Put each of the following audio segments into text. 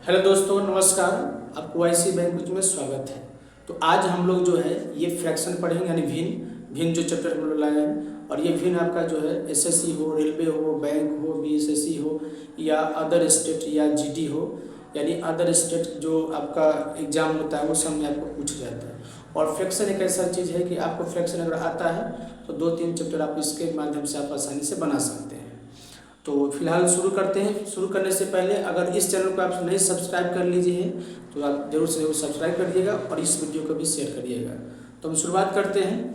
Hello दोस्तों, नमस्कार। आपको आईसी बैंक में स्वागत है। तो आज हम लोग जो है ये फ्रैक्शन पढ़ेंगे, यानी भिन्न जो चैप्टर हम लोग लाए हैं। और ये भिन्न आपका जो है एसएससी हो, रेलवे हो, बैंक हो, बीएसएससी हो या अदर स्टेट या जीडी हो, यानी अदर स्टेट जो आपका एग्जाम होता है वो सब में आपको पूछा जाता है। और फ्रैक्शन एक ऐसा चीज़ है कि आपको फ्रैक्शन अगर आता है तो 2-3 चैप्टर आप इसके माध्यम से आप आसानी से बना सकते हैं। तो फिलहाल शुरू करते हैं। शुरू करने से पहले अगर इस चैनल को आप नहीं सब्सक्राइब कर लीजिए तो आप जरूर से जरूर सब्सक्राइब कर दिएगा और इस वीडियो को भी शेयर करिएगा। तो हम शुरुआत करते हैं।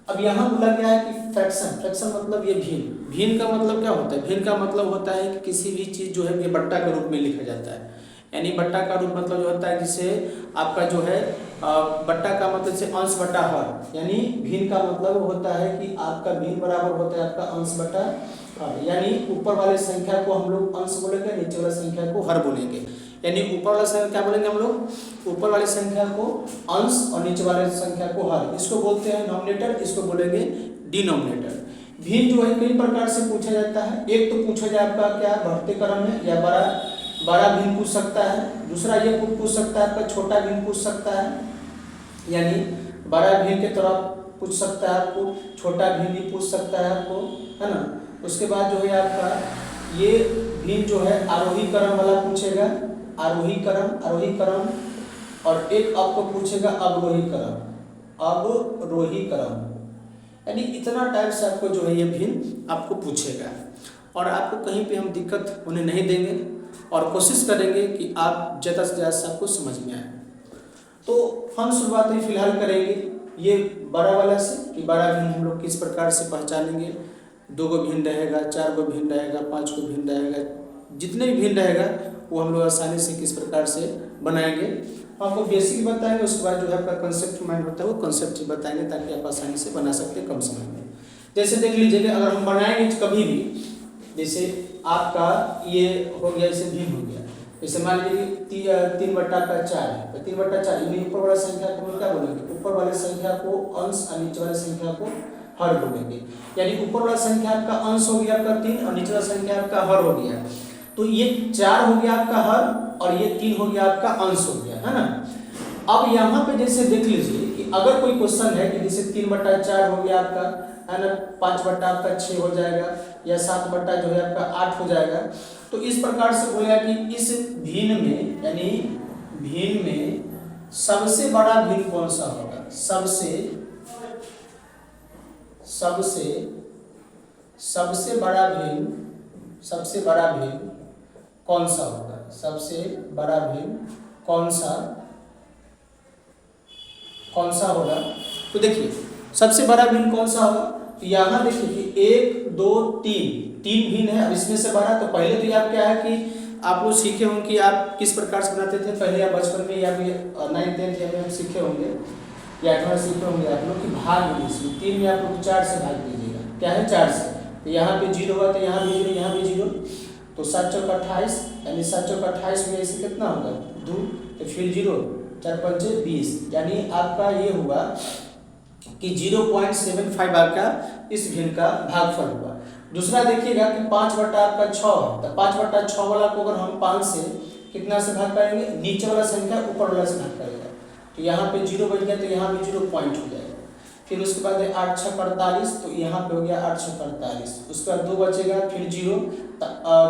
अब यहाँ बोला गया है कि फ्रैक्शन मतलब ये भिन्न का मतलब क्या होता है? भिन्न का मतलब होता है कि किसी भी चीज़ जो है ये बट्टा के रूप में लिखा जाता है। यानी बट्टा का रूप मतलब जो होता है जिसे आपका जो है बट्टा का मतलब जैसे अंश बटा हर, यानी भिन्न का मतलब होता है कि आपका भिन्न बराबर होता है आपका अंश बटा हर। यानी ऊपर वाले संख्या को हम लोग अंश बोलेंगे, नीचे वाले संख्या को हर बोलेंगे। यानी ऊपर वाला संख्या क्या बोलेंगे हम लोग? ऊपर वाले संख्या को अंश और नीचे वाले संख्या को हर। इसको बोलते हैं नॉमिनेटर, इसको बोलेंगे डिनोमिनेटर। भिन्न जो है कई प्रकार से पूछा जाता है। एक तो पूछा जाए आपका क्या बढ़ते क्रम है या बड़ा भिन्न पूछ सकता है। दूसरा ये पूछ सकता है आपका छोटा भिन्न पूछ सकता है, यानी बड़ा भिन्न के तरफ पूछ सकता है आपको, छोटा भिन्न भी पूछ सकता है आपको, है ना। उसके बाद जो है आपका ये भिन्न जो है आरोही क्रम वाला पूछेगा, आरोही क्रम, और एक आपको पूछेगा अवरोही क्रम। यानी इतना टाइप से आपको जो है ये भिन्न आपको पूछेगा। और आपको कहीं पे हम दिक्कत होने नहीं देंगे और कोशिश करेंगे कि आप ज़्यादा से ज़्यादा आपको समझ में आए। तो हम शुरुआत ही फिलहाल करेंगे ये बड़ा वाला से कि बड़ा भिन्न हम लोग किस प्रकार से पहचानेंगे। 2 गो भिन्न रहेगा, 4 गो भिन्न रहेगा, 5 गो भिन्न रहेगा, जितने भी भिन्न रहेगा वो हम लोग आसानी से किस प्रकार से बनाएंगे आपको बेसिक बताएंगे। उसके बाद जो है आपका कंसेप्ट माइंड होता है वो कंसेप्ट ही बताएंगे ताकि आप आसानी से बना सकते हैं कम समय में। जैसे देख लीजिए अगर हम बनाएंगे कभी भी, जैसे आपका ये हो गया, जैसे भिन्न हो गया, जैसे मान लीजिए 3/4 है, तो 3/4 यानी ऊपर वाला संख्या को क्या बोलेंगे? ऊपर वाले संख्या को अंश और नीचे वाले संख्या को हर बोलेंगे। यानी ऊपर वाला संख्या आपका अंश हो गया आपका 3 और नीचे वाला संख्या आपका हर हो गया। तो ये 4 हो गया आपका हर और ये 3 हो गया आपका अंश हो गया, है ना। अब यहाँ पे जैसे देख लीजिए कि अगर कोई क्वेश्चन है कि जैसे 3/4 हो गया आपका, है ना, 5/6 हो जाएगा या 7 जो है आपका 8 हो जाएगा। तो इस प्रकार से बोलेगा कि इस भिन्न में, यानी भिन्न में सबसे बड़ा भिन्न कौन सा होगा? सबसे बड़ा भिन्न कौन सा होगा? सबसे बड़ा भिन्न कौन सा होगा? तो देखिए सबसे बड़ा भिन्न कौन सा होगा? तो यहाँ देखिए कि 1 2 3 भिन्न है। अब इसमें से बड़ा, तो पहले तो आप क्या है कि आप लोग सीखे होंगे कि आप किस प्रकार से बनाते थे पहले, आप बचपन में या फिर 9th 10th में सीखे होंगे या 8वां सीखे होंगे आप लोग कि भाग दीजिए। 3 में आप लोग 4 से भाग दीजिएगा, क्या है 4 से। तो यहाँ पे 0 हुआ तो यहाँ भी 0, यहाँ भी 0, तो 7 चौक 28, यानी 7 चौक 28 में ऐसे कितना होगा 2, तो फिर 0, 4 5 20, यानी आपका ये हुआ कि 0.75 आपका इस भिन्न का भागफल हुआ। दूसरा देखिएगा कि 5/6 है, तो 5/6 वाला को अगर हम 5 से कितना से भाग करेंगे? नीचे वाला संख्या ऊपर वाला से भाग करेगा, तो यहाँ पे 0 बच गया, तो यहाँ भी 0 पॉइंट हो जाएगा। फिर उसके बाद 8 6 48, तो यहाँ पे हो गया 8 6 48। उसके बाद 2 बचेगा, फिर 0,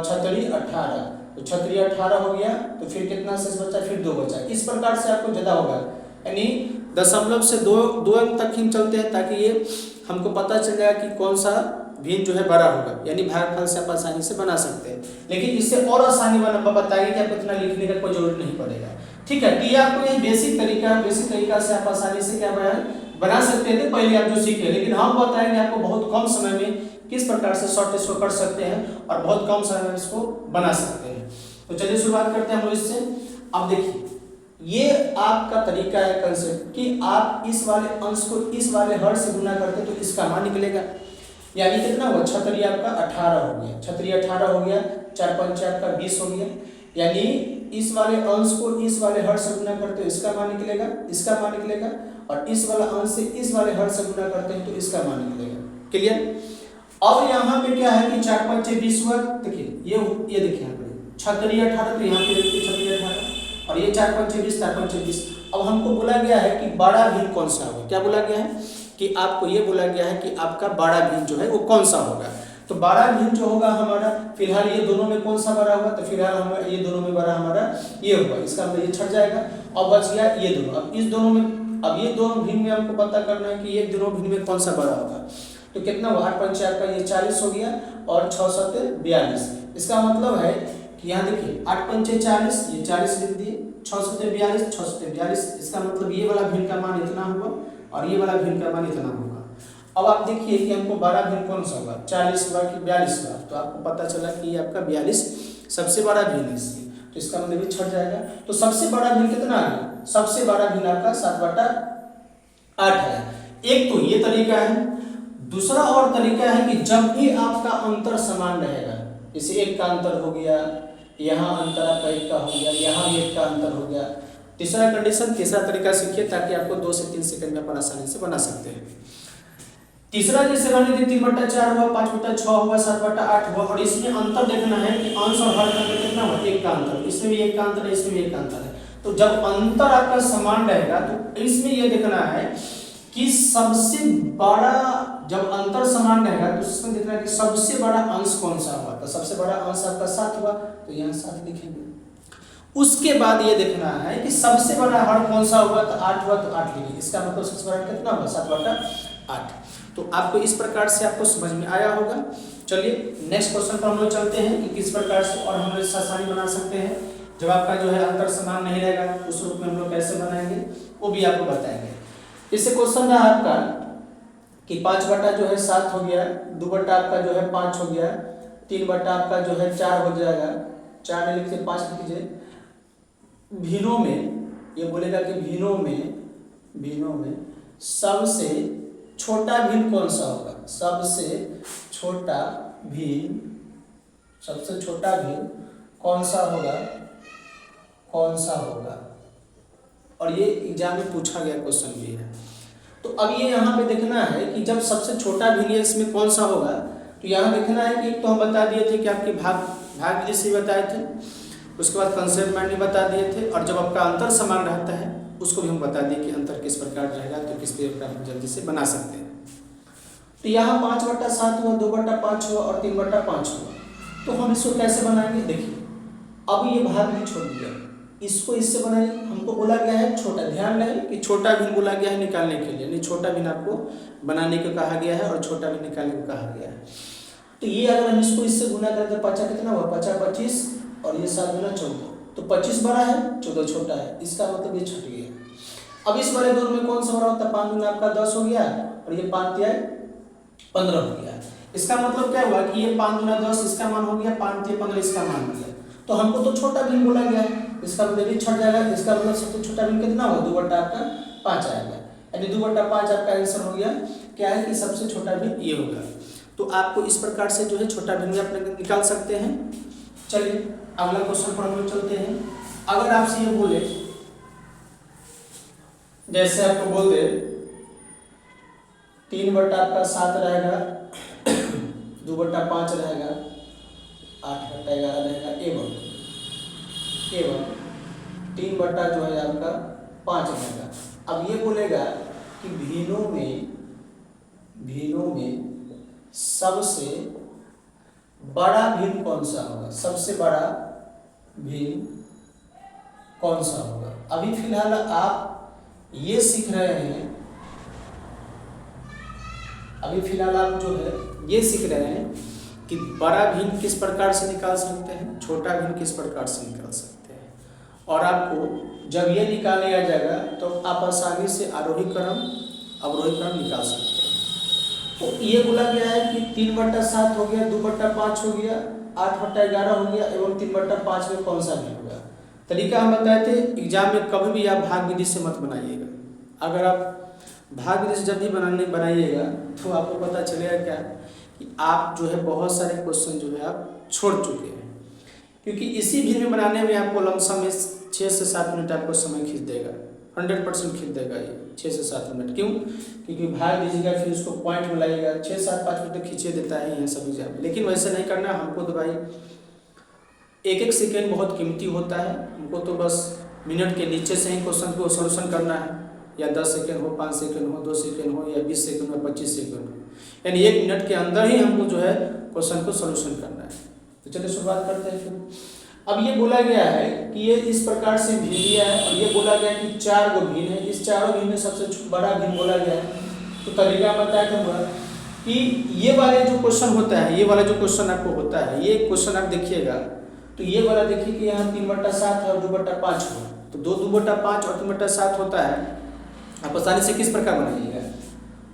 6 18, तो 6 18 हो गया, तो फिर कितना शेष बचा? फिर 2 बचा। इस प्रकार से आपको ज़्यादा होगा, यानी दशमलव से 2 अंक तक ही चलते हैं ताकि ये हमको पता चल जाए कि कौन सा भिन्न जो है बड़ा होगा, यानी भागफल से आप आसानी से बना सकते हैं। लेकिन इससे और आसानी बताएंगे कि आपको इतना लिखने का कोई जरूरत नहीं पड़ेगा, ठीक है। ये आपको ये बेसिक तरीका से आप आसानी से क्या बना सकते थे पहले आप जो सीखे। लेकिन हम बताएंगे आपको बहुत कम समय में किस प्रकार से शॉर्ट इसको कर सकते हैं और बहुत कम समय में इसको बना सकते हैं। तो चलिए शुरुआत करते हैं हम इससे। अब देखिए ये आपका तरीका है कंसेप्ट कि आप इस वाले अंश को इस वाले हर से गुना करते तो इसका मान निकलेगा। यानी कितना हुआ? 6 आपका 18 हो गया, 6 18 हो गया, 4 5 आपका 20 हो गया। यानी इस वाले अंश को इस वाले हर से गुना करते हो इसका मान निकलेगा, और इस वाला अंश से इस वाले हर से गुना करते हैं तो इसका मान निकलेगा। क्लियर? अब यहाँ पे क्या है कि 4 5 20 हुआ। देखिए ये देखिए यहाँ पे 6 18, तो यहाँ पे देखिए 6 और ये 4 पंचे 20, 4 पंचे 20। अब हमको बोला गया है कि बड़ा भिन्न कौन सा होगा। क्या बोला गया है कि आपको ये बोला गया है कि आपका बड़ा भिन्न जो है वो कौन सा होगा। तो बड़ा भिन्न जो होगा हमारा, फिलहाल ये दोनों में कौन सा बड़ा होगा, तो फिलहाल हम ये दोनों में बड़ा हमारा ये होगा, इसका मतलब ये छट जाएगा और बच गया ये दोनों। अब इस दोनों में, अब ये दोनों भिन्न में हमको पता करना है कि ये दोनों भिन्न में कौन सा बड़ा होगा। तो कितना हुआ, 8 पंचे आपका ये 40 हो गया और 6 सत्ते 42। इसका मतलब है कि यहाँ देखिए 8 पंचे 40, ये 40 लिख दिए, 6 सत्ते 42, 6 सत्ते 42। इसका मतलब ये वाला भिन्न का मान इतना हुआ और ये वाला भिन्न का मान इतना होगा। अब आप देखिए कि हमको बड़ा भिन्न कौन सा होगा, 40 हुआ कि 42 हुआ। तो आपको पता चला कि ये आपका 42 सबसे बड़ा भिन्न है इसलिए, तो इसका मतलब भी छट जाएगा। तो सबसे बड़ा भिन्न कितना है, सबसे बड़ा भिन्न आपका 7/8 है। एक तो ये तरीका है। दूसरा और तरीका है कि जब भी आपका अंतर समान रहेगा, जैसे 1 का अंतर हो गया, यहाँ अंतर आपका 1 का हो गया, यहाँ भी 1 का अंतर हो गया। तीसरा कंडीशन, तीसरा तरीका सीखिए ताकि आपको 2 से 3 सेकंड में अपन आसानी से बना सकते हैं। तीसरा जैसे मान लीजिए 3/4 हुआ, 5/6 हुआ, 7/8 हुआ और इसमें अंतर देखना है कि अंश और हर का अंतर कितना हुआ, 1 का अंतर। इसमें भी 1 का अंतर है, इसमें भी 1 का अंतर है। तो जब अंतर आपका समान रहेगा तो इसमें यह देखना है कि सबसे बड़ा, जब अंतर समान रहेगा तो इसमें देखना है कि सबसे बड़ा अंश कौन सा हुआ। तो सबसे बड़ा अंश आपका 7 हुआ, तो यहाँ 7 लिखेंगे। उसके बाद ये देखना है कि सबसे बड़ा हर कौन सा हुआ, तो 8 हुआ तो 8 लिखेंगे। इसका मतलब सबसे बड़ा कितना हुआ, 7/8। तो आपको इस प्रकार से आपको समझ में आया होगा। चलिए नेक्स्ट क्वेश्चन पर हम लोग चलते हैं कि किस प्रकार से और हम लोग आसानी बना सकते हैं। जब आपका जो है अंतर समान नहीं रहेगा उस रूप में हम लोग कैसे बनाएंगे वो भी आपको बताएंगे। इससे क्वेश्चन रहा आपका कि 5/7 हो गया, 2 आपका जो है 5 हो गया, 3 आपका जो है 4 हो जाएगा। 4 नहीं लिखते 5 लिख लीजिए। भिन्नों में ये बोलेगा कि भिन्नों में सबसे छोटा भिन्न कौन सा होगा, सबसे छोटा भिन्न कौन सा होगा। और ये एग्जाम में पूछा गया क्वेश्चन भी है। तो अब ये यहाँ पे देखना है कि जब सबसे छोटा भिन्न इसमें कौन सा होगा। तो यहाँ देखना है कि एक तो हम बता दिए थे कि आपकी भाग विधि से बताए थे, उसके बाद कंसेप्ट मैंने बता दिए थे, और जब आपका अंतर समान रहता है उसको भी हम बता दिए कि अंतर किस प्रकार रहेगा, तो किस प्रकार हम जल्दी से बना सकते हैं। तो यहाँ 5/7 हुआ, 2/5 हुआ और 3/5 हुआ। तो हम इसको कैसे बनाएंगे, देखिए अब ये भाग भी छोड़ दिया, इसको इससे बनाइए। हमको बोला गया है छोटा, ध्यान रहे कि छोटा भिन्न बोला गया है निकालने के लिए, नहीं छोटा भिन्न आपको बनाने को कहा गया है और छोटा भिन्न निकालने को कहा गया है। तो ये अगर हम इसको इससे गुना करें तो 5 कितना हुआ, 5 25 और ये 7 गुना 14। तो 25 बड़ा है, 14 छोटा है, इसका मतलब ये छट गया। अब इस वाले दौर में कौन सा बड़ा होता है, 5 गुना आपका 10 हो गया और ये 5 दिया 15 हो गया। इसका मतलब क्या हुआ कि ये 5 गुना 10 इसका मान हो गया, 5 दिया 15 इसका मान हो गया। तो हमको तो छोटा भिन्न बोला गया है, इसका मतलब भी छट जाएगा। इसका मतलब सबसे छोटा भिन्न कितना हुआ, 2/5 आएगा, यानी 2/5 आपका आंसर हो गया। क्या है कि सबसे छोटा भिन्न ये होगा। तो आपको इस प्रकार से जो है छोटा भिन्न अपने निकाल सकते हैं। चलिए अगला क्वेश्चन पर हम लोग चलते हैं। अगर आपसे ये बोले, जैसे आपको बोल दे 3/7 रहेगा, 2/5 रहेगा, 8/11 रहेगा, एवं 3 जो है आपका 5 रहेगा। अब ये बोलेगा कि भिन्नों में सबसे बड़ा भिन्न कौन सा होगा, सबसे बड़ा भिन्न कौन सा होगा। अभी फिलहाल आप ये सीख रहे हैं, अभी फिलहाल आप जो है ये सीख रहे हैं कि बड़ा भिन्न किस प्रकार से निकाल सकते हैं, छोटा भिन्न किस प्रकार से निकाल सकते हैं। और आपको जब ये निकाल लिया जाएगा तो आप आसानी से आरोही क्रम अवरोही क्रम निकाल सकते हैं। तो ये बोला गया है कि 3/7 हो गया, 2/5 हो गया, 8/11 हो गया एवं 3/5 में कौन सा भिन्न होगा। तरीका हम बताए थे, एग्जाम में कभी भी आप भाग विधि से मत बनाइएगा। अगर आप भाग विधि से जब भी बनाइएगा तो आपको पता चलेगा क्या कि आप जो है बहुत सारे क्वेश्चन जो है आप छोड़ चुके हैं, क्योंकि इसी भिन्न में बनाने में आपको लमसम 6 से 7 मिनट आपको समय खींच देगा, 100% खींच देगा ये 6 से 7 मिनट। क्यों? क्योंकि भाग दीजिएगा फिर उसको पॉइंट में लाइएगा, 6 7 5 मिनट खींचे देता है ये सब एग्जाम। लेकिन वैसे नहीं करना हमको। तो भाई एक सेकेंड बहुत कीमती होता है, हमको तो बस मिनट के नीचे से ही क्वेश्चन को सोल्यूशन करना है, या 10 सेकेंड हो, 5 सेकेंड हो, 2 सेकेंड हो, या 20 सेकेंड हो, 25 सेकेंड हो, यानी 1 मिनट के अंदर ही हमको जो है क्वेश्चन को सोल्यूशन करना है। तो चलिए शुरुआत करते हैं फिर। अब ये बोला गया है कि ये इस प्रकार से भिन्न दिया है, और ये बोला गया कि 4 गो भिन्न है, इस चारों भिन्न में सबसे बड़ा भिन्न बोला गया है। तो तरीका बताया दूंगा कि ये वाले जो क्वेश्चन होता है, ये वाला जो क्वेश्चन आपको होता है, ये क्वेश्चन आप देखिएगा तो ये वाला देखिए कि यहाँ 3/7 है और 2/5 हो, तो 2/5 और 3/7 होता है, आप आसानी से किस प्रकार बनाइएगा।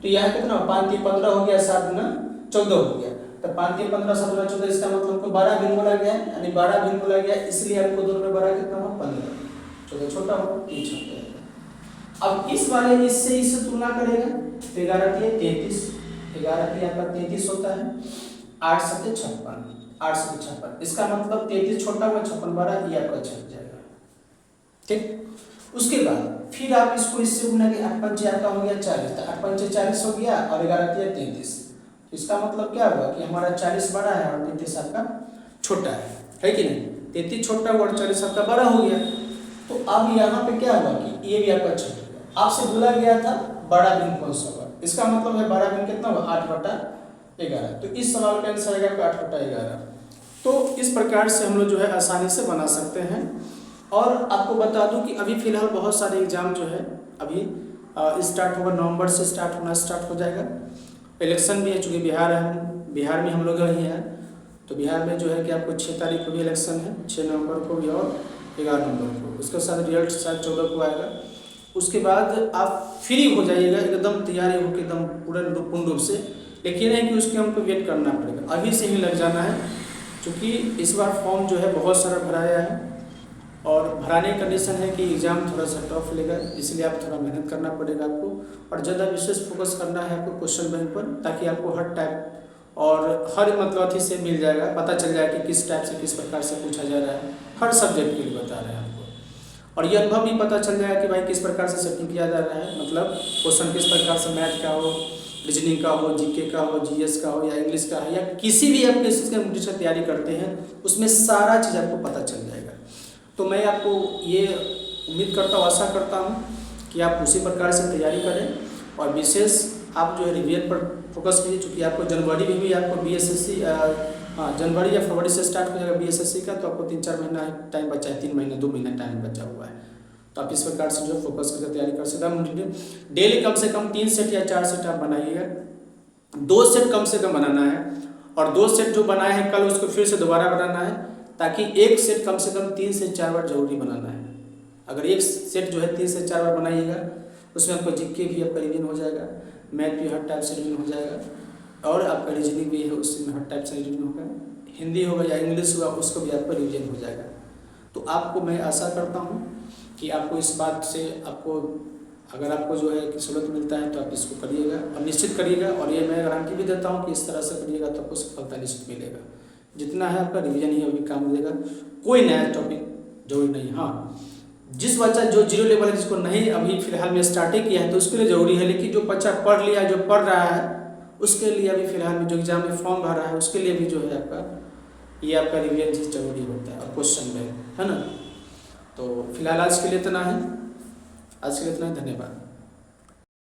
तो यहाँ कितना 5 3 15 हो गया, 7 गुना 14 हो गया, तो 5 3 15 7 गुना 14, इसका मतलब हमको 12 भिन्न बोला गया है, यानी 12 भिन्न बोला गया, इसलिए आपको दोनों में बड़ा कितना हो 15, 14 छोटा हो 3 छोटा है। अब इस वाले इससे तुलना करेगा तो 11 3 33, 11 3 आपका 33 होता है, 8 7 56, 8 7 56, इसका मतलब 33 छोटा हुआ 56 बड़ा, ये आपका छप जाएगा। ठीक, उसके बाद फिर आप इसको इससे गुना के 8 5 आपका हो गया 40, तो 8 5 40 हो गया, और 11 3 33, तो इसका मतलब क्या हुआ कि हमारा 40 बड़ा है और 33 आपका छोटा है कि नहीं। 33 छोटा हुआ और 40 आपका बड़ा हो गया। तो अब यहाँ पे क्या हुआ कि ये भी आपका छोटा हुआ। आपसे बोला गया था बड़ा भिन्न कौन सा हुआ, इसका मतलब है बड़ा भिन्न कितना हुआ 8/11, तो इस सवाल का आंसर आएगा 8/11। तो इस प्रकार से हम लोग जो है आसानी से बना सकते हैं। और आपको बता दूं कि अभी फिलहाल बहुत सारे एग्जाम जो है अभी स्टार्ट होगा, नवंबर से स्टार्ट हो जाएगा। इलेक्शन भी है, चूँकि बिहार में हम लोग ही हैं, तो बिहार में जो है कि आपको 6 तारीख को भी इलेक्शन है, 6 नवंबर को भी और 11 नवंबर को, उसके साथ रिजल्ट शायद 14 को आएगा। उसके बाद आप फ्री हो जाइएगा, एकदम तैयारी हो के एकदम पूर्ण रूप से, लेकिन है कि उसके हमको वेट करना पड़ेगा, अभी से ही लग जाना है, क्योंकि इस बार फॉर्म जो है बहुत सारा भराया है, और भराने की कंडीशन है कि एग्ज़ाम थोड़ा सा टफ लेगा, इसलिए आप थोड़ा मेहनत करना पड़ेगा आपको, और ज़्यादा विशेष फोकस करना है आपको क्वेश्चन बैंक पर, ताकि आपको हर टाइप और हर मतलब अथी से मिल जाएगा, पता चल जाएगा कि किस टाइप से किस प्रकार से पूछा जा रहा है, हर सब्जेक्ट के लिए बता रहे हैं आपको। और ये अनुभव भी पता चल जाएगा कि भाई किस प्रकार से सेटिंग किया जा रहा है, मतलब क्वेश्चन किस प्रकार से मैथ का हो, रीजनिंग का हो, जीके का हो, जीएस का हो, या इंग्लिश का है, या किसी भी आप किस कॉम्पिटिशन तैयारी करते हैं उसमें सारा चीज़ आपको पता चल जाएगा। तो मैं आपको ये उम्मीद करता हूँ, आशा करता हूँ कि आप उसी प्रकार से तैयारी करें, और विशेष आप जो है रिवीजन पर फोकस कीजिए, चूँकि आपको जनवरी में भी आपको बीएसएससी जनवरी या फरवरी से स्टार्ट हो जाएगा बीएसएससी का, तो आपको 3-4 महीना टाइम बचा है, 3 महीने 2 महीना टाइम बचा हुआ है, तो आप इस प्रकार से जो फोकस करके तैयारी कर सकते हैं। डेली कम से कम 3 सेट या 4 सेट आप बनाइएगा, 2 सेट कम से कम बनाना है, और 2 सेट जो बनाए हैं कल उसको फिर से दोबारा बनाना है, ताकि एक सेट कम से कम 3 से 4 बार जरूरी बनाना है। अगर एक सेट जो है 3 से 4 बार बनाइएगा, उसमें आपको जीके भी आपका रिवीजन हो जाएगा, मैथ भी हर टाइप से रिवीजन हो जाएगा, और आपका रीजनिंग भी है उसमें हर टाइप से रिवीजन होगा, हिंदी होगा या इंग्लिश होगा उसको भी आपका रिवीजन हो जाएगा। तो आपको मैं आशा करता हूँ कि आपको इस बात से अगर आपको जो है कि सहूलत मिलता है तो आप इसको करिएगा, और निश्चित करिएगा, और ये मैं गारंटी भी देता हूँ कि इस तरह से करिएगा तो आपको सफलता निश्चित मिलेगा। जितना है आपका रिवीजन ही अभी काम देगा, कोई नया टॉपिक जरूरी नहीं। हाँ, जिस बच्चा जो 0 लेवल है, जिसको नहीं अभी फिलहाल में स्टार्टिंग किया है, तो उसके लिए ज़रूरी है, लेकिन जो बच्चा पढ़ लिया, जो पढ़ रहा है, उसके लिए अभी फिलहाल में जो एग्जाम में फॉर्म भर रहा है, उसके लिए भी जो है आपका ये आपका रिवीजन चीज़ जरूरी होता है, और क्वेश्चन बैंक है ना। तो फिलहाल आज के लिए इतना है, धन्यवाद।